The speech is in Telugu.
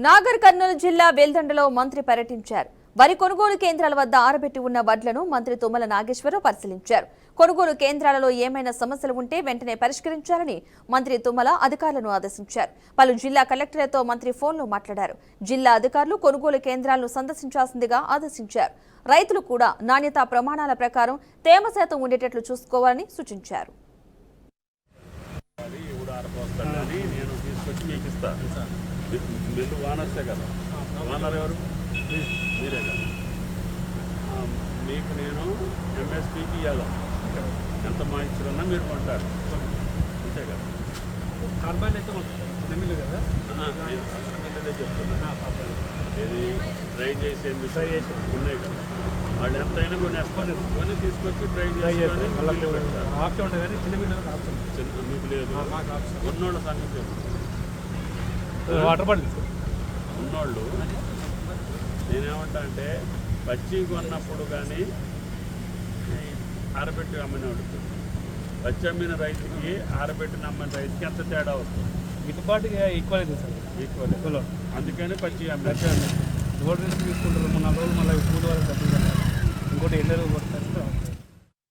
నాగర్ కర్నూలు జిల్లా వెల్దండలో మంత్రి పర్యటించారు. వరి కొనుగోలు కేంద్రాల వద్ద ఆరబెట్టి ఉన్న వడ్లను మంత్రి తుమ్మల నాగేశ్వరరావు పరిశీలించారు. కొనుగోలు కేంద్రాలలో ఏమైనా సమస్యలు ఉంటే వెంటనే పరిష్కరించాలని మంత్రి తుమ్మల అధికారులను ఆదేశించారు. పలు జిల్లా కలెక్టర్లతో మంత్రి ఫోన్లో మాట్లాడారు. జిల్లా అధికారులు కొనుగోలు కేంద్రాలను సందర్శించాల్సిందిగా ఆదేశించారు. రైతులు కూడా నాణ్యతా ప్రమాణాల ప్రకారం తేమ శాతం ఉండేటట్లు చూసుకోవాలని సూచించారు. బిల్లు వానర్సే కదా, వానర్ ఎవరు? మీరే కదా. మీకు నేను ఎంఎస్పీకి ఇవ్వాలి, ఎంత మా ఇచ్చిరన్నా మీరు కొంటారు అంతే కదా. కార్బన్ అయితే నమ్మిలు కదా, నేనే చెప్తున్నా. ఇది డ్రై చేసే మిషన్ ఉన్నాయి కదా, వాళ్ళు ఎంతైనా కొనేస్తారు, కొని తీసుకొచ్చి డ్రై చేసి ఆప్షన్ ఉంటుంది కానీ చిన్న మిల్లు చిన్న మీకు లేదు. ఉన్నోళ్ళ సంగతి వాటర్ బాటిల్ ఉన్నోళ్ళు నేనేమంటా అంటే పచ్చి కొన్నప్పుడు కానీ ఆరబెట్టి అమ్మని అడుగుతుంది. పచ్చి అమ్మిన రైతుకి ఆరబెట్టిన అమ్మిన రైతుకి ఎంత తేడా వస్తుంది? గిట్టుబాటుగా ఈక్వల్ అవుతుంది సార్, ఈక్వల్. అందుకని పచ్చి అమ్మి రోడ్ రేస్ తీసుకుంటారు 3-4 రోజులు, మళ్ళీ 3 వరకు డబ్బులు. ఇంకోటి ఎండలు కొడతారు.